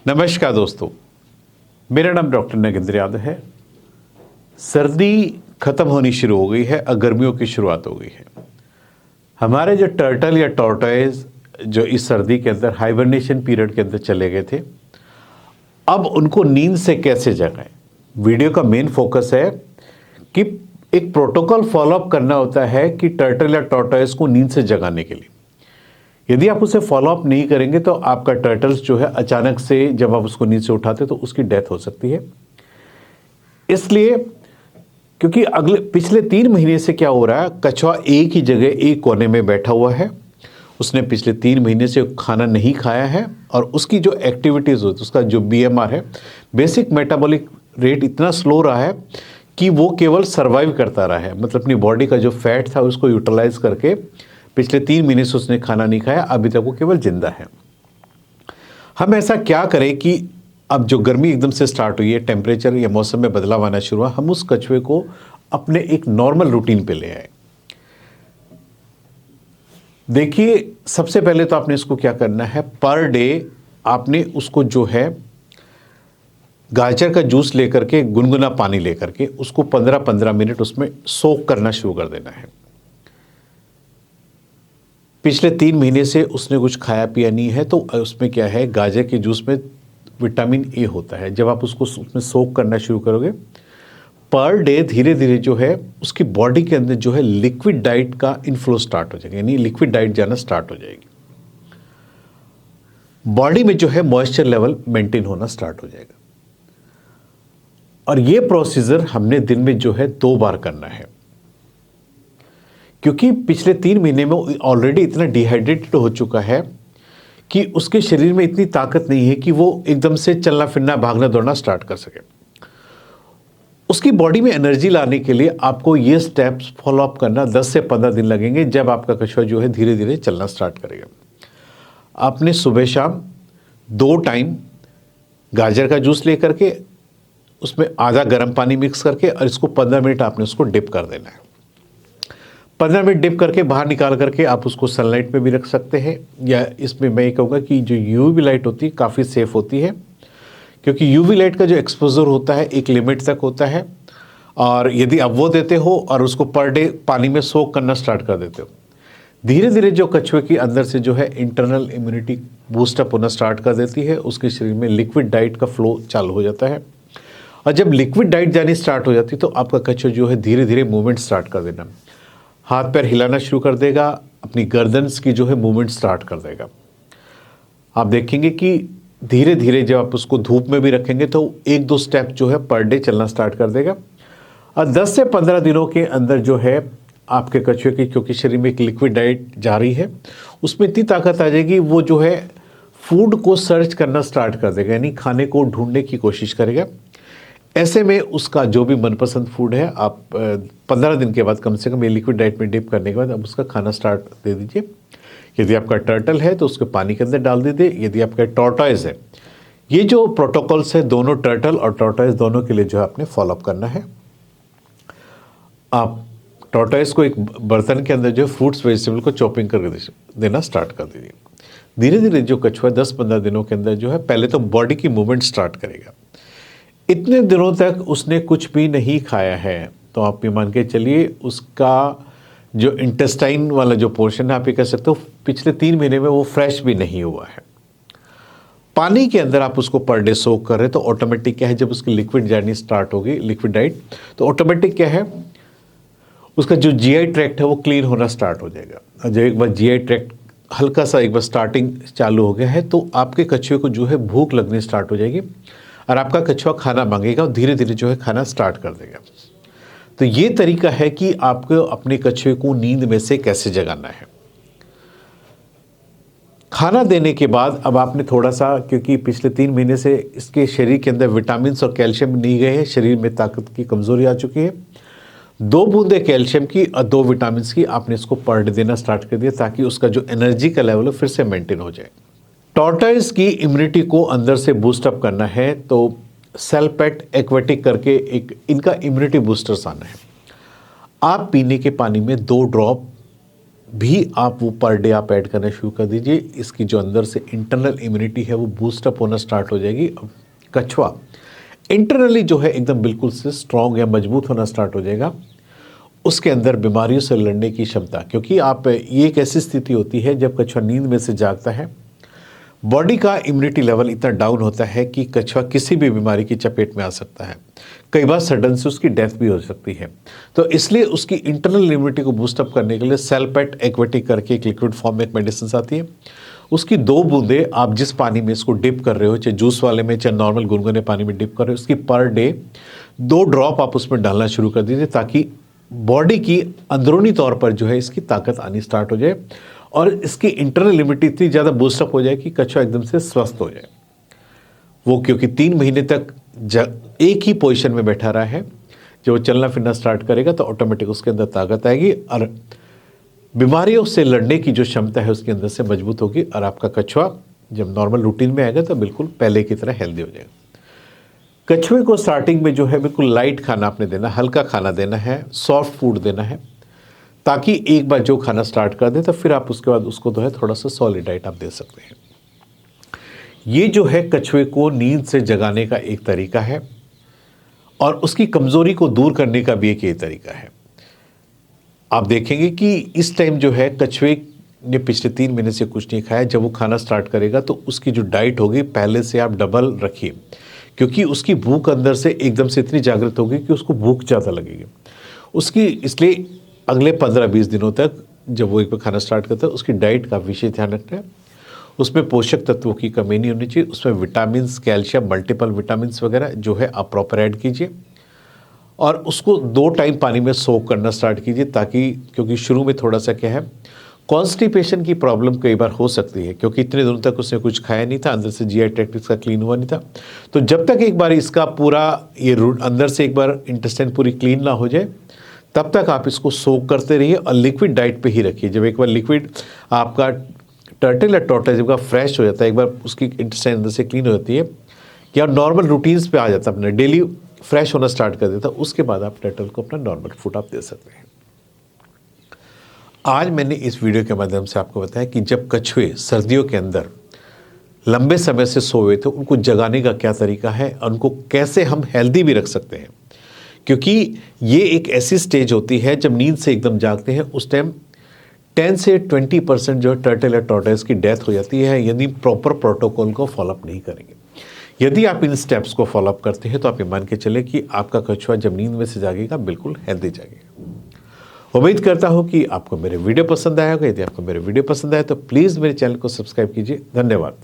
नमस्कार दोस्तों, मेरा नाम डॉक्टर नगेंद्र यादव है। सर्दी खत्म होनी शुरू हो गई है और गर्मियों की शुरुआत हो गई है। हमारे जो टर्टल या टॉर्टोइज जो इस सर्दी के अंदर हाइबरनेशन पीरियड के अंदर चले गए थे, अब उनको नींद से कैसे जगाएं। वीडियो का मेन फोकस है कि एक प्रोटोकॉल फॉलोअप करना होता है कि टर्टल या टॉर्टोइज को नींद से जगाने के लिए। यदि आप उसे फॉलोअप नहीं करेंगे तो आपका टर्टल्स जो है अचानक से जब आप उसको नींद से उठाते तो उसकी डेथ हो सकती है। इसलिए क्योंकि पिछले 3 महीने से क्या हो रहा है, कछुआ एक ही जगह एक कोने में बैठा हुआ है। उसने पिछले 3 महीने से खाना नहीं खाया है और उसकी जो एक्टिविटीज़ होती है, उसका जो BMR है, बेसिक मेटाबॉलिक रेट, इतना स्लो रहा है कि वो केवल सर्वाइव करता रहा है। मतलब अपनी बॉडी का जो फैट था उसको यूटिलाइज करके पिछले 3 महीने से उसने खाना नहीं खाया, अभी तक वो केवल जिंदा है। हम ऐसा क्या करें कि अब जो गर्मी एकदम से स्टार्ट हुई है, टेम्परेचर या मौसम में बदलाव आना शुरू हुआ, हम उस कछुए को अपने एक नॉर्मल रूटीन पे ले आए। देखिए, सबसे पहले तो आपने इसको क्या करना है, पर डे आपने उसको जो है गाजर का जूस लेकर के, गुनगुना पानी लेकर के उसको 15-15 मिनट उसमें सोक करना शुरू कर देना है। पिछले 3 महीने से उसने कुछ खाया पिया नहीं है तो उसमें क्या है, गाजर के जूस में विटामिन ए होता है। जब आप उसको उसमें सोक करना शुरू करोगे, पर डे धीरे धीरे जो है उसकी बॉडी के अंदर जो है लिक्विड डाइट का इनफ्लो स्टार्ट हो जाएगा, यानी लिक्विड डाइट जाना स्टार्ट हो जाएगी। बॉडी में जो है मॉइस्चर लेवल मेंटेन होना स्टार्ट हो जाएगा। और ये प्रोसीजर हमने दिन में जो है 2 बार करना है, क्योंकि पिछले 3 महीने में ऑलरेडी इतना डिहाइड्रेटेड हो चुका है कि उसके शरीर में इतनी ताकत नहीं है कि वो एकदम से चलना फिरना, भागना दौड़ना स्टार्ट कर सके। उसकी बॉडी में एनर्जी लाने के लिए आपको ये स्टेप्स फॉलो अप करना 10 से 15 दिन लगेंगे, जब आपका कछुआ जो है धीरे धीरे चलना स्टार्ट करेगा। आपने सुबह शाम 2 टाइम गाजर का जूस लेकर के उसमें आधा गर्म पानी मिक्स करके और इसको 15 मिनट आपने उसको डिप कर देना है। 15 मिनट डिप करके बाहर निकाल करके आप उसको सनलाइट में भी रख सकते हैं, या इसमें मैं ये कहूँगा कि जो यूवी लाइट होती है काफ़ी सेफ होती है, क्योंकि यूवी लाइट का जो एक्सपोजर होता है एक लिमिट तक होता है। और यदि आप वो देते हो और उसको पर डे पानी में सोक करना स्टार्ट कर देते हो, धीरे धीरे जो कछुए के अंदर से जो है इंटरनल इम्यूनिटी बूस्टअप होना स्टार्ट कर देती है। उसके शरीर में लिक्विड डाइट का फ्लो चालू हो जाता है, और जब लिक्विड डाइट जानी स्टार्ट हो जाती है तो आपका कछुआ जो है धीरे धीरे मूवमेंट स्टार्ट कर देना, हाथ पैर हिलाना शुरू कर देगा, अपनी गर्दन्स की जो है मूवमेंट स्टार्ट कर देगा। आप देखेंगे कि धीरे धीरे जब आप उसको धूप में भी रखेंगे तो 1-2 स्टेप जो है पर डे चलना स्टार्ट कर देगा। और 10 से 15 दिनों के अंदर जो है आपके कछुए की, क्योंकि शरीर में एक लिक्विड डाइट जा रही है, उसमें इतनी ताकत आ जाएगी, वो जो है फूड को सर्च करना स्टार्ट कर देगा, यानी खाने को ढूंढने की कोशिश करेगा। ऐसे में उसका जो भी मनपसंद फूड है, आप 15 दिन के बाद कम से कम ये लिक्विड डाइट में डिप करने के बाद आप उसका खाना स्टार्ट दे दीजिए। यदि आपका टर्टल है तो उसके पानी के अंदर डाल दीजिए। यदि आपका टॉर्टोइज है, ये जो प्रोटोकॉल्स है दोनों टर्टल और टॉर्टोइज दोनों के लिए जो है आपने फॉलोअप करना है। आप टॉर्टोइज को एक बर्तन के अंदर जो है फ्रूट्स वेजिटेबल को चॉपिंग करके देना स्टार्ट कर दीजिए। धीरे धीरे जो कछुआ 10-15 दिनों के अंदर जो है पहले तो बॉडी की मूवमेंट स्टार्ट करेगा। इतने दिनों तक उसने कुछ भी नहीं खाया है तो आप ये मान के चलिए उसका जो इंटेस्टाइन वाला जो पोर्शन है, आप ये कह सकते हो पिछले 3 महीने में वो फ्रेश भी नहीं हुआ है। पानी के अंदर आप उसको पर डे सोक कर रहे हैं तो ऑटोमेटिक क्या है, जब उसकी लिक्विड जर्नी स्टार्ट होगी, लिक्विड डाइट, तो ऑटोमेटिक क्या है, उसका जो जीआई ट्रैक्ट है वो क्लीन होना स्टार्ट हो जाएगा। और जब एक बार जीआई ट्रैक्ट हल्का सा एक बार स्टार्टिंग चालू हो गया है तो आपके कछुए को जो है भूख लगनी स्टार्ट हो जाएगी और आपका कछुआ खाना मांगेगा और धीरे धीरे जो है खाना स्टार्ट कर देगा। तो ये तरीका है कि आपको अपने कछुए को नींद में से कैसे जगाना है। खाना देने के बाद अब आपने थोड़ा सा, क्योंकि पिछले 3 महीने से इसके शरीर के अंदर विटामिन और कैल्शियम नहीं गए हैं, शरीर में ताकत की कमजोरी आ चुकी है, 2 बूंदे कैल्शियम की और 2 विटामिन की आपने इसको पर डे देना स्टार्ट कर दिया, ताकि उसका जो एनर्जी का लेवल है फिर से मेंटेन हो जाए। टॉर्टोइज की इम्यूनिटी को अंदर से बूस्टअप करना है तो सेलपेट एक्वेटिक करके एक इनका इम्यूनिटी बूस्टर्स आना है। आप पीने के पानी में 2 ड्रॉप भी आप वो पर डे आप ऐड करना शुरू कर दीजिए। इसकी जो अंदर से इंटरनल इम्यूनिटी है वो बूस्टअप होना स्टार्ट हो जाएगी। कछुआ इंटरनली जो है एकदम बिल्कुल से स्ट्रांग या मजबूत होना स्टार्ट हो जाएगा। उसके अंदर बीमारियों से लड़ने की क्षमता, क्योंकि आप ये एक ऐसी स्थिति होती है जब कछुआ नींद में से जागता है, बॉडी का इम्यूनिटी लेवल इतना डाउन होता है कि कछुआ किसी भी बीमारी की चपेट में आ सकता है। कई बार सडन से उसकी डेथ भी हो सकती है। तो इसलिए उसकी इंटरनल इम्यूनिटी को बूस्टअप करने के लिए सेल्पेट एक्वेटिक करके एक लिक्विड फॉर्म में एक मेडिसिन आती है। उसकी 2 बूंदे आप जिस पानी में इसको डिप कर रहे हो, चाहे जूस वाले में चाहे नॉर्मल गुनगुने पानी में डिप कर रहे हो, उसकी पर डे 2 ड्रॉप आप उसमें डालना शुरू कर दीजिए, ताकि बॉडी की अंदरूनी तौर पर जो है इसकी ताकत आनी स्टार्ट हो जाए और इसकी इंटरनल इम्यूनिटी इतनी ज़्यादा बूस्टअप हो जाए कि कछुआ एकदम से स्वस्थ हो जाए। वो क्योंकि 3 महीने तक एक ही पोजीशन में बैठा रहा है, जब वो चलना फिरना स्टार्ट करेगा तो ऑटोमेटिक उसके अंदर ताकत आएगी और बीमारियों से लड़ने की जो क्षमता है उसके अंदर से मजबूत होगी और आपका कछुआ जब नॉर्मल रूटीन में आएगा तो बिल्कुल पहले की तरह हेल्दी हो जाएगा। कछुए को स्टार्टिंग में जो है बिल्कुल लाइट खाना आपने देना, हल्का खाना देना है, सॉफ्ट फूड देना है, ताकि एक बार जो खाना स्टार्ट कर दे तो फिर आप उसके बाद उसको जो है थोड़ा सा सॉलिड डाइट आप दे सकते हैं। ये जो है कछुए को नींद से जगाने का एक तरीका है और उसकी कमज़ोरी को दूर करने का भी एक ये तरीका है। आप देखेंगे कि इस टाइम जो है कछुए ने पिछले 3 महीने से कुछ नहीं खाया, जब वो खाना स्टार्ट करेगा तो उसकी जो डाइट होगी पहले से आप डबल रखिए, क्योंकि उसकी भूख अंदर से एकदम से इतनी जागृत होगी कि उसको भूख ज़्यादा लगेगी उसकी। इसलिए अगले 15-20 दिनों तक जब वो एक बार खाना स्टार्ट करता है उसकी डाइट का विशेष ध्यान रखना है। उसमें पोषक तत्वों की कमी नहीं होनी चाहिए, उसमें विटामिन्स, कैल्शियम, मल्टीपल विटामिन्स वगैरह जो है आप प्रॉपर ऐड कीजिए और उसको 2 टाइम पानी में सोक करना स्टार्ट कीजिए, ताकि क्योंकि शुरू में थोड़ा सा क्या है कॉन्स्टिपेशन की प्रॉब्लम कई बार हो सकती है, क्योंकि इतने दिनों तक उसने कुछ खाया नहीं था, अंदर से जीआई ट्रैक्ट इसका क्लीन हुआ नहीं था। तो जब तक एक बार इसका पूरा ये अंदर से एक बार इंटेस्टाइन पूरी क्लीन ना हो जाए तब तक आप इसको सोक करते रहिए और लिक्विड डाइट पे ही रखिए। जब एक बार लिक्विड आपका टर्टल या टॉर्टोइज जब फ्रेश हो जाता है, एक बार उसकी इंटेस्टाइन अंदर से क्लीन हो जाती है या नॉर्मल रूटीन्स पे आ जाता है, अपने डेली फ्रेश होना स्टार्ट कर देता, उसके बाद आप टर्टल को अपना नॉर्मल फूड आप दे सकते हैं। आज मैंने इस वीडियो के माध्यम से आपको बताया कि जब कछुए सर्दियों के अंदर लंबे समय से सोए थे उनको जगाने का क्या तरीका है, उनको कैसे हम हेल्दी भी रख सकते हैं, क्योंकि ये एक ऐसी स्टेज होती है जब नींद से एकदम जागते हैं उस टाइम 10 से 20% जो है टर्टल या टॉर्टोइज की डेथ हो जाती है यदि प्रॉपर प्रोटोकॉल को फॉलोअप नहीं करेंगे। यदि आप इन स्टेप्स को फॉलोअप करते हैं तो आप ये मान के चले कि आपका कछुआ जब नींद में से जागेगा बिल्कुल हेल्दी जागेगा। उम्मीद करता हूँ कि आपको मेरे वीडियो पसंद आया होगा। यदि आपको मेरे वीडियो पसंद आया तो प्लीज़ मेरे चैनल को सब्सक्राइब कीजिए। धन्यवाद।